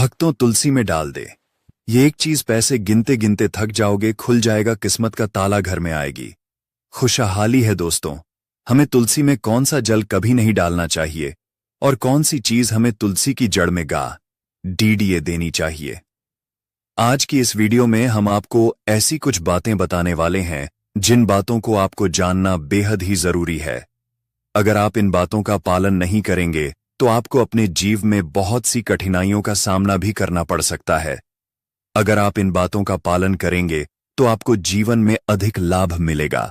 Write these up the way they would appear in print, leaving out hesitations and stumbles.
भक्तों तुलसी में डाल दे। ये एक चीज पैसे गिनते गिनते थक जाओगे, खुल जाएगा किस्मत का ताला, घर में आएगी खुशहाली है। दोस्तों, हमें तुलसी में कौन सा जल कभी नहीं डालना चाहिए और कौन सी चीज हमें तुलसी की जड़ में डीडीए देनी चाहिए। आज की इस वीडियो में हम आपको ऐसी कुछ बातें बताने वाले हैं जिन बातों को आपको जानना बेहद ही जरूरी है। अगर आप इन बातों का पालन नहीं करेंगे तो आपको अपने जीवन में बहुत सी कठिनाइयों का सामना भी करना पड़ सकता है। अगर आप इन बातों का पालन करेंगे तो आपको जीवन में अधिक लाभ मिलेगा।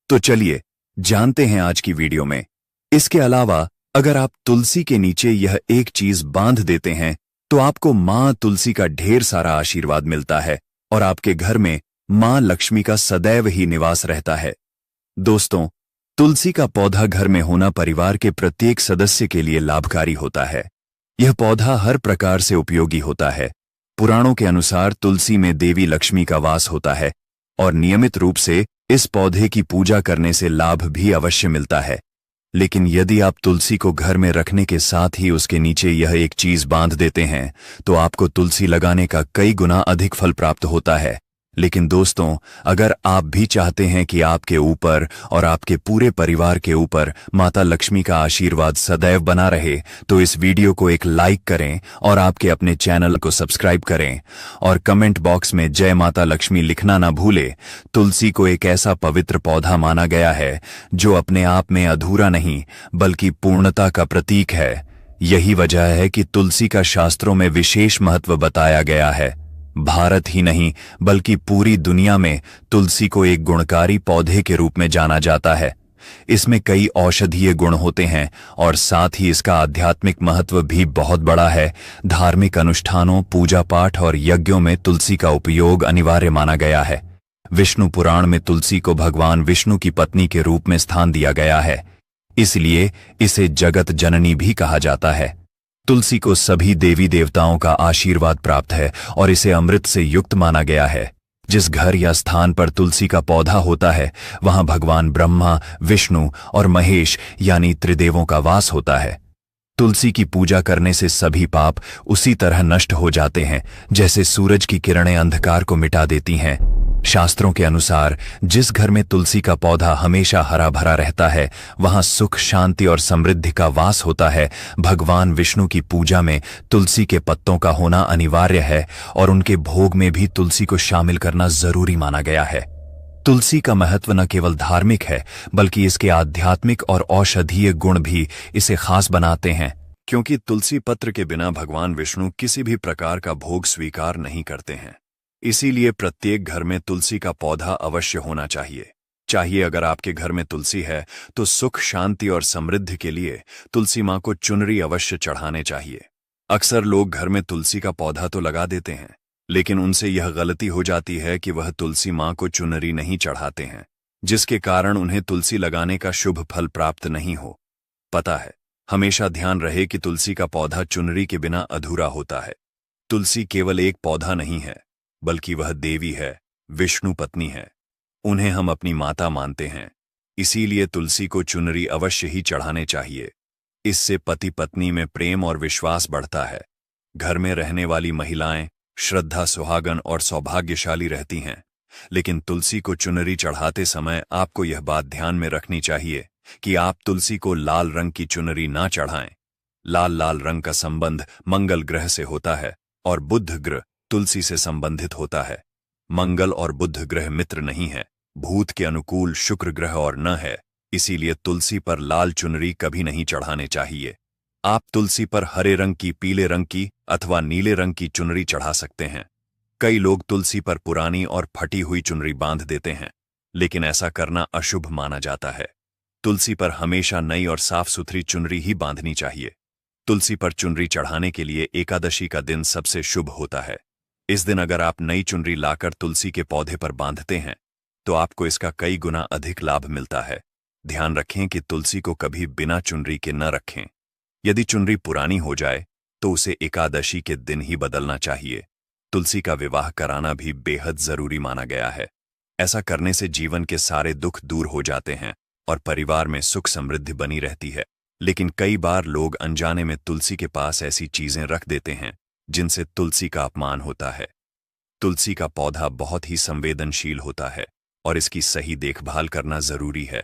तो चलिए जानते हैं आज की वीडियो में। इसके अलावा अगर आप तुलसी के नीचे यह एक चीज बांध देते हैं तो आपको मां तुलसी का ढेर सारा आशीर्वाद मिलता है और आपके घर में मां लक्ष्मी का सदैव ही निवास रहता है। दोस्तों, तुलसी का पौधा घर में होना परिवार के प्रत्येक सदस्य के लिए लाभकारी होता है। यह पौधा हर प्रकार से उपयोगी होता है। पुराणों के अनुसार तुलसी में देवी लक्ष्मी का वास होता है और नियमित रूप से इस पौधे की पूजा करने से लाभ भी अवश्य मिलता है। लेकिन यदि आप तुलसी को घर में रखने के साथ ही उसके नीचे यह एक चीज बांध देते हैं तो आपको तुलसी लगाने का कई गुना अधिक फल प्राप्त होता है। लेकिन दोस्तों, अगर आप भी चाहते हैं कि आपके ऊपर और आपके पूरे परिवार के ऊपर माता लक्ष्मी का आशीर्वाद सदैव बना रहे तो इस वीडियो को एक लाइक करें और आपके अपने चैनल को सब्सक्राइब करें और कमेंट बॉक्स में जय माता लक्ष्मी लिखना ना भूले। तुलसी को एक ऐसा पवित्र पौधा माना गया है जो अपने आप में अधूरा नहीं बल्कि पूर्णता का प्रतीक है। यही वजह है कि तुलसी का शास्त्रों में विशेष महत्व बताया गया है। भारत ही नहीं बल्कि पूरी दुनिया में तुलसी को एक गुणकारी पौधे के रूप में जाना जाता है। इसमें कई औषधीय गुण होते हैं और साथ ही इसका आध्यात्मिक महत्व भी बहुत बड़ा है। धार्मिक अनुष्ठानों, पूजा पाठ और यज्ञों में तुलसी का उपयोग अनिवार्य माना गया है। विष्णु पुराण में तुलसी को भगवान विष्णु की पत्नी के रूप में स्थान दिया गया है, इसलिए इसे जगत जननी भी कहा जाता है। तुलसी को सभी देवी देवताओं का आशीर्वाद प्राप्त है और इसे अमृत से युक्त माना गया है। जिस घर या स्थान पर तुलसी का पौधा होता है वहां भगवान ब्रह्मा, विष्णु और महेश यानी त्रिदेवों का वास होता है। तुलसी की पूजा करने से सभी पाप उसी तरह नष्ट हो जाते हैं जैसे सूरज की किरणें अंधकार को मिटा देती हैं। शास्त्रों के अनुसार जिस घर में तुलसी का पौधा हमेशा हरा भरा रहता है वहां सुख, शांति और समृद्धि का वास होता है। भगवान विष्णु की पूजा में तुलसी के पत्तों का होना अनिवार्य है और उनके भोग में भी तुलसी को शामिल करना जरूरी माना गया है। तुलसी का महत्व न केवल धार्मिक है बल्कि इसके आध्यात्मिक और औषधीय गुण भी इसे खास बनाते हैं, क्योंकि तुलसी पत्र के बिना भगवान विष्णु किसी भी प्रकार का भोग स्वीकार नहीं करते हैं। इसीलिए प्रत्येक घर में तुलसी का पौधा अवश्य होना चाहिए। अगर आपके घर में तुलसी है तो सुख, शांति और समृद्धि के लिए तुलसी मां को चुनरी अवश्य चढ़ाने चाहिए। अक्सर लोग घर में तुलसी का पौधा तो लगा देते हैं लेकिन उनसे यह गलती हो जाती है कि वह तुलसी मां को चुनरी नहीं चढ़ाते हैं, जिसके कारण उन्हें तुलसी लगाने का शुभ फल प्राप्त नहीं हो पता है। हमेशा ध्यान रहे कि तुलसी का पौधा चुनरी के बिना अधूरा होता है। तुलसी केवल एक पौधा नहीं है बल्कि वह देवी है, विष्णु पत्नी है। उन्हें हम अपनी माता मानते हैं, इसीलिए तुलसी को चुनरी अवश्य ही चढ़ाने चाहिए। इससे पति पत्नी में प्रेम और विश्वास बढ़ता है। घर में रहने वाली महिलाएं श्रद्धा, सुहागन और सौभाग्यशाली रहती हैं। लेकिन तुलसी को चुनरी चढ़ाते समय आपको यह बात ध्यान में रखनी चाहिए कि आप तुलसी को लाल रंग की चुनरी ना चढ़ाएं। लाल रंग का संबंध मंगल ग्रह से होता है और बुध ग्रह तुलसी से संबंधित होता है। मंगल और बुध ग्रह मित्र नहीं है, भूत के अनुकूल शुक्र ग्रह और न है, इसीलिए तुलसी पर लाल चुनरी कभी नहीं चढ़ाने चाहिए। आप तुलसी पर हरे रंग की, पीले रंग की अथवा नीले रंग की चुनरी चढ़ा सकते हैं। कई लोग तुलसी पर पुरानी और फटी हुई चुनरी बांध देते हैं, लेकिन ऐसा करना अशुभ माना जाता है। तुलसी पर हमेशा नई और साफ सुथरी चुनरी ही बांधनी चाहिए। तुलसी पर चुनरी चढ़ाने के लिए एकादशी का दिन सबसे शुभ होता है। इस दिन अगर आप नई चुनरी लाकर तुलसी के पौधे पर बांधते हैं तो आपको इसका कई गुना अधिक लाभ मिलता है। ध्यान रखें कि तुलसी को कभी बिना चुनरी के न रखें। यदि चुनरी पुरानी हो जाए तो उसे एकादशी के दिन ही बदलना चाहिए। तुलसी का विवाह कराना भी बेहद जरूरी माना गया है। ऐसा करने से जीवन के सारे दुख दूर हो जाते हैं और परिवार में सुख समृद्धि बनी रहती है। लेकिन कई बार लोग अनजाने में तुलसी के पास ऐसी चीजें रख देते हैं जिनसे तुलसी का अपमान होता है। तुलसी का पौधा बहुत ही संवेदनशील होता है और इसकी सही देखभाल करना जरूरी है,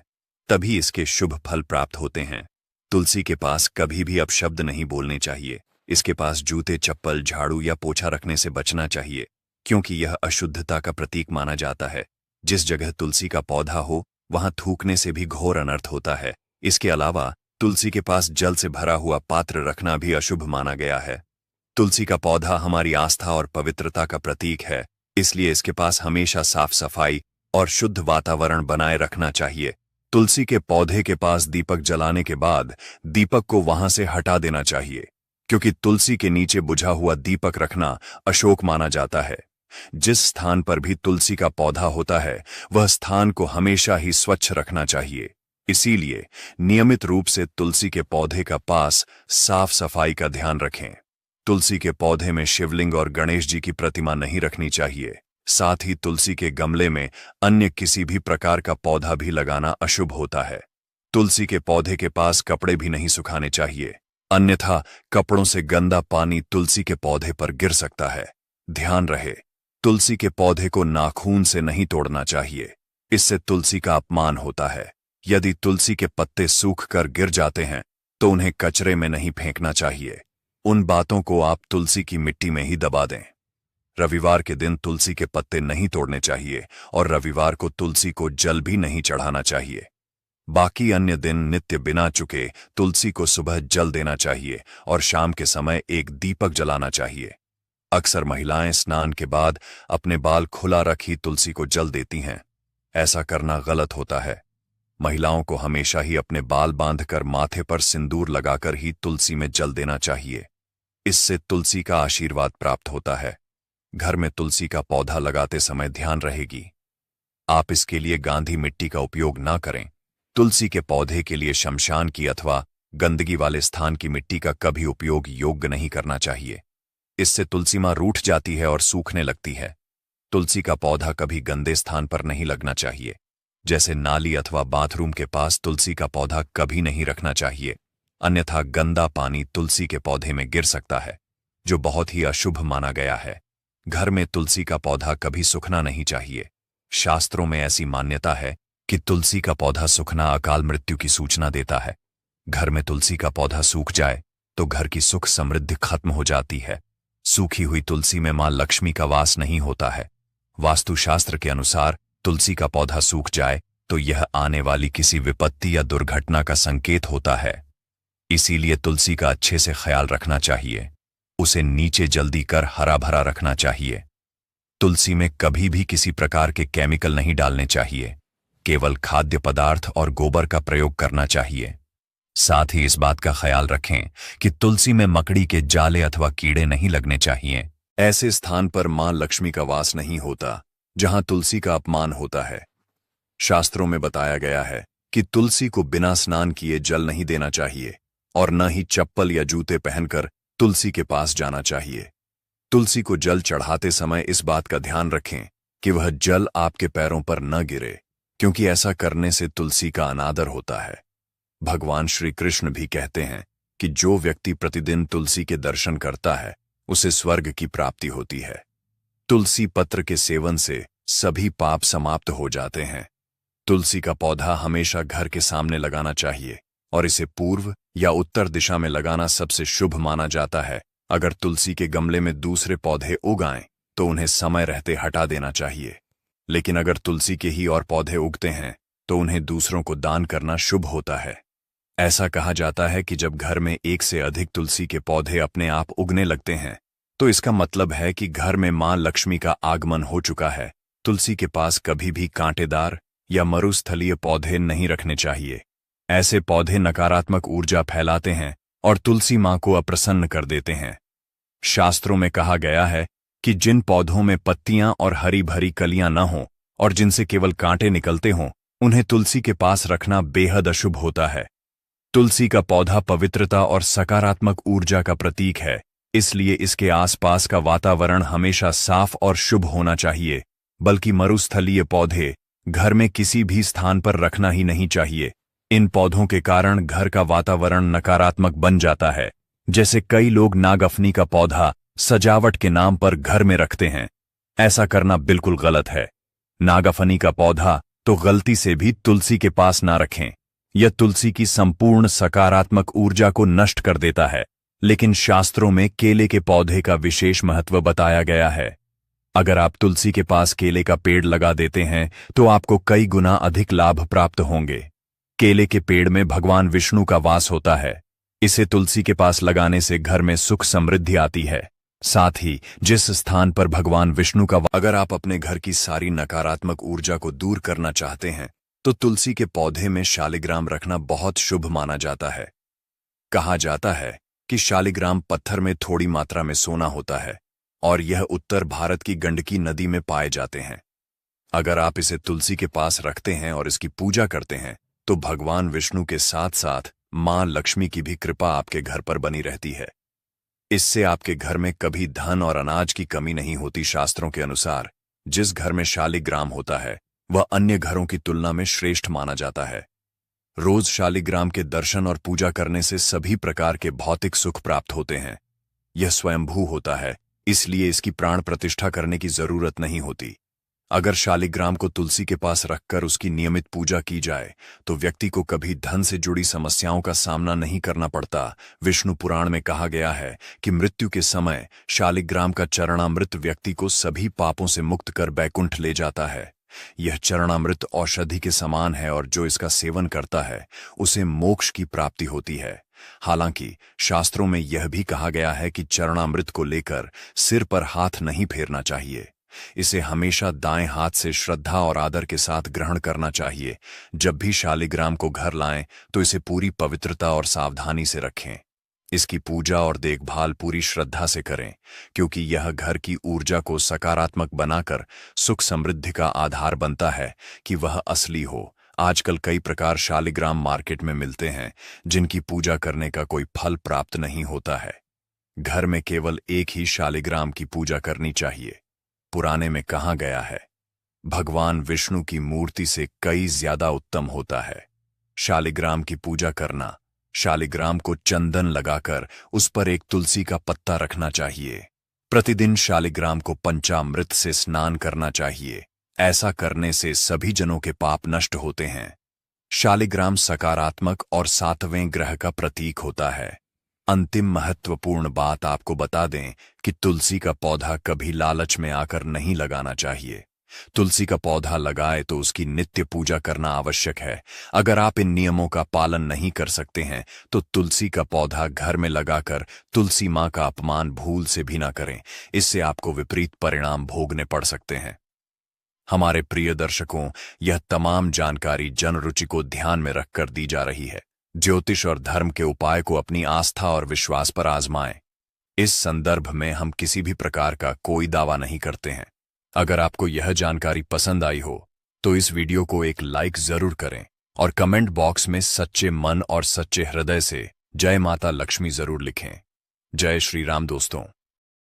तभी इसके शुभ फल प्राप्त होते हैं। तुलसी के पास कभी भी अपशब्द नहीं बोलने चाहिए। इसके पास जूते, चप्पल, झाड़ू या पोछा रखने से बचना चाहिए, क्योंकि यह अशुद्धता का प्रतीक माना जाता है। जिस जगह तुलसी का पौधा हो वहां थूकने से भी घोर अनर्थ होता है। इसके अलावा तुलसी के पास जल से भरा हुआ पात्र रखना भी अशुभ माना गया है। तुलसी का पौधा हमारी आस्था और पवित्रता का प्रतीक है, इसलिए इसके पास हमेशा साफ सफाई और शुद्ध वातावरण बनाए रखना चाहिए। तुलसी के पौधे के पास दीपक जलाने के बाद दीपक को वहां से हटा देना चाहिए, क्योंकि तुलसी के नीचे बुझा हुआ दीपक रखना अशोक माना जाता है। जिस स्थान पर भी तुलसी का पौधा होता है वह स्थान को हमेशा ही स्वच्छ रखना चाहिए। इसीलिए नियमित रूप से तुलसी के पौधे का पास साफ सफाई का ध्यान रखें। तुलसी के पौधे में शिवलिंग और गणेश जी की प्रतिमा नहीं रखनी चाहिए। साथ ही तुलसी के गमले में अन्य किसी भी प्रकार का पौधा भी लगाना अशुभ होता है। तुलसी के पौधे के पास कपड़े भी नहीं सुखाने चाहिए, अन्यथा कपड़ों से गंदा पानी तुलसी के पौधे पर गिर सकता है। ध्यान रहे, तुलसी के पौधे को नाखून से नहीं तोड़ना चाहिए, इससे तुलसी का अपमान होता है। यदि तुलसी के पत्ते सूख कर गिर जाते हैं तो उन्हें कचरे में नहीं फेंकना चाहिए। उन बातों को आप तुलसी की मिट्टी में ही दबा दें। रविवार के दिन तुलसी के पत्ते नहीं तोड़ने चाहिए और रविवार को तुलसी को जल भी नहीं चढ़ाना चाहिए। बाकी अन्य दिन नित्य बिना चुके तुलसी को सुबह जल देना चाहिए और शाम के समय एक दीपक जलाना चाहिए। अक्सर महिलाएं स्नान के बाद अपने बाल खुला रख ही तुलसी को जल देती हैं। ऐसा करना गलत होता है। महिलाओं को हमेशा ही अपने बाल बांधकर माथे पर सिंदूर लगाकर ही तुलसी में जल देना चाहिए। इससे तुलसी का आशीर्वाद प्राप्त होता है। घर में तुलसी का पौधा लगाते समय ध्यान रहेगी, आप इसके लिए गांधी मिट्टी का उपयोग ना करें। तुलसी के पौधे के लिए शमशान की अथवा गंदगी वाले स्थान की मिट्टी का कभी उपयोग योग्य नहीं करना चाहिए। इससे तुलसी मां रूठ जाती है और सूखने लगती है। तुलसी का पौधा कभी गंदे स्थान पर नहीं लगना चाहिए, जैसे नाली अथवा बाथरूम के पास तुलसी का पौधा कभी नहीं रखना चाहिए, अन्यथा गंदा पानी तुलसी के पौधे में गिर सकता है, जो बहुत ही अशुभ माना गया है। घर में तुलसी का पौधा कभी सूखना नहीं चाहिए। शास्त्रों में ऐसी मान्यता है कि तुलसी का पौधा सूखना अकाल मृत्यु की सूचना देता है। घर में तुलसी का पौधा सूख जाए तो घर की सुख समृद्धि खत्म हो जाती है। सूखी हुई तुलसी में मां लक्ष्मी का वास नहीं होता है। वास्तुशास्त्र के अनुसार तुलसी का पौधा सूख जाए तो यह आने वाली किसी विपत्ति या दुर्घटना का संकेत होता है। इसीलिए तुलसी का अच्छे से ख्याल रखना चाहिए। उसे नीचे जल्दी कर हरा भरा रखना चाहिए। तुलसी में कभी भी किसी प्रकार के केमिकल नहीं डालने चाहिए। केवल खाद्य पदार्थ और गोबर का प्रयोग करना चाहिए। साथ ही इस बात का ख्याल रखें कि तुलसी में मकड़ी के जाले अथवा कीड़े नहीं लगने चाहिए। ऐसे स्थान पर मां लक्ष्मी का वास नहीं होता जहां तुलसी का अपमान होता है। शास्त्रों में बताया गया है कि तुलसी को बिना स्नान किए जल नहीं देना चाहिए और न ही चप्पल या जूते पहनकर तुलसी के पास जाना चाहिए। तुलसी को जल चढ़ाते समय इस बात का ध्यान रखें कि वह जल आपके पैरों पर न गिरे, क्योंकि ऐसा करने से तुलसी का अनादर होता है। भगवान श्री कृष्ण भी कहते हैं कि जो व्यक्ति प्रतिदिन तुलसी के दर्शन करता है उसे स्वर्ग की प्राप्ति होती है। तुलसी पत्र के सेवन से सभी पाप समाप्त हो जाते हैं। तुलसी का पौधा हमेशा घर के सामने लगाना चाहिए और इसे पूर्व या उत्तर दिशा में लगाना सबसे शुभ माना जाता है। अगर तुलसी के गमले में दूसरे पौधे उग आएं तो उन्हें समय रहते हटा देना चाहिए, लेकिन अगर तुलसी के ही और पौधे उगते हैं तो उन्हें दूसरों को दान करना शुभ होता है। ऐसा कहा जाता है कि जब घर में एक से अधिक तुलसी के पौधे अपने आप उगने लगते हैं तो इसका मतलब है कि घर में मां लक्ष्मी का आगमन हो चुका है। तुलसी के पास कभी भी कांटेदार या मरुस्थलीय पौधे नहीं रखने चाहिए। ऐसे पौधे नकारात्मक ऊर्जा फैलाते हैं और तुलसी मां को अप्रसन्न कर देते हैं। शास्त्रों में कहा गया है कि जिन पौधों में पत्तियां और हरी भरी कलियां न हों और जिनसे केवल कांटे निकलते हों, उन्हें तुलसी के पास रखना बेहद अशुभ होता है। तुलसी का पौधा पवित्रता और सकारात्मक ऊर्जा का प्रतीक है, इसलिए इसके आसपास का वातावरण हमेशा साफ और शुभ होना चाहिए। बल्कि मरुस्थलीय पौधे घर में किसी भी स्थान पर रखना ही नहीं चाहिए। इन पौधों के कारण घर का वातावरण नकारात्मक बन जाता है। जैसे कई लोग नागफनी का पौधा सजावट के नाम पर घर में रखते हैं। ऐसा करना बिल्कुल गलत है। नागाफनी का पौधा तो गलती से भी तुलसी के पास ना रखें। यह तुलसी की संपूर्ण सकारात्मक ऊर्जा को नष्ट कर देता है। लेकिन शास्त्रों में केले के पौधे का विशेष महत्व बताया गया है। अगर आप तुलसी के पास केले का पेड़ लगा देते हैं तो आपको कई गुना अधिक लाभ प्राप्त होंगे। केले के पेड़ में भगवान विष्णु का वास होता है। इसे तुलसी के पास लगाने से घर में सुख समृद्धि आती है। साथ ही जिस स्थान पर भगवान विष्णु का अगर आप अपने घर की सारी नकारात्मक ऊर्जा को दूर करना चाहते हैं तो तुलसी के पौधे में शालिग्राम रखना बहुत शुभ माना जाता है। कहा जाता है कि शालिग्राम पत्थर में थोड़ी मात्रा में सोना होता है और यह उत्तर भारत की गंडकी नदी में पाए जाते हैं। अगर आप इसे तुलसी के पास रखते हैं और इसकी पूजा करते हैं तो भगवान विष्णु के साथ साथ मां लक्ष्मी की भी कृपा आपके घर पर बनी रहती है। इससे आपके घर में कभी धन और अनाज की कमी नहीं होती। शास्त्रों के अनुसार जिस घर में शालिग्राम होता है वह अन्य घरों की तुलना में श्रेष्ठ माना जाता है। रोज शालिग्राम के दर्शन और पूजा करने से सभी प्रकार के भौतिक सुख प्राप्त होते हैं। यह स्वयंभू होता है, इसलिए इसकी प्राण प्रतिष्ठा करने की जरूरत नहीं होती। अगर शालिग्राम को तुलसी के पास रखकर उसकी नियमित पूजा की जाए तो व्यक्ति को कभी धन से जुड़ी समस्याओं का सामना नहीं करना पड़ता। विष्णु पुराण में कहा गया है कि मृत्यु के समय शालिग्राम का चरणामृत व्यक्ति को सभी पापों से मुक्त कर बैकुंठ ले जाता है। यह चरणामृत औषधि के समान है और जो इसका सेवन करता है उसे मोक्ष की प्राप्ति होती है। हालांकि शास्त्रों में यह भी कहा गया है कि चरणामृत को लेकर सिर पर हाथ नहीं फेरना चाहिए। इसे हमेशा दाएं हाथ से श्रद्धा और आदर के साथ ग्रहण करना चाहिए। जब भी शालिग्राम को घर लाएं तो इसे पूरी पवित्रता और सावधानी से रखें। इसकी पूजा और देखभाल पूरी श्रद्धा से करें, क्योंकि यह घर की ऊर्जा को सकारात्मक बनाकर सुख समृद्धि का आधार बनता है कि वह असली हो। आजकल कई प्रकार शालिग्राम मार्केट में मिलते हैं जिनकी पूजा करने का कोई फल प्राप्त नहीं होता है। घर में केवल एक ही शालिग्राम की पूजा करनी चाहिए। पुराने में कहा गया है, भगवान विष्णु की मूर्ति से कई ज्यादा उत्तम होता है शालिग्राम की पूजा करना। शालिग्राम को चंदन लगाकर उस पर एक तुलसी का पत्ता रखना चाहिए। प्रतिदिन शालिग्राम को पंचामृत से स्नान करना चाहिए। ऐसा करने से सभी जनों के पाप नष्ट होते हैं। शालिग्राम सकारात्मक और सातवें ग्रह का प्रतीक होता है। अंतिम महत्वपूर्ण बात आपको बता दें कि तुलसी का पौधा कभी लालच में आकर नहीं लगाना चाहिए। तुलसी का पौधा लगाए तो उसकी नित्य पूजा करना आवश्यक है। अगर आप इन नियमों का पालन नहीं कर सकते हैं तो तुलसी का पौधा घर में लगाकर तुलसी मां का अपमान भूल से भी ना करें। इससे आपको विपरीत परिणाम भोगने पड़ सकते हैं। हमारे प्रिय दर्शकों, यह तमाम जानकारी जनरुचि को ध्यान में रखकर दी जा रही है। ज्योतिष और धर्म के उपाय को अपनी आस्था और विश्वास पर आजमाएं। इस संदर्भ में हम किसी भी प्रकार का कोई दावा नहीं करते हैं। अगर आपको यह जानकारी पसंद आई हो तो इस वीडियो को एक लाइक जरूर करें और कमेंट बॉक्स में सच्चे मन और सच्चे हृदय से जय माता लक्ष्मी जरूर लिखें। जय श्री राम दोस्तों।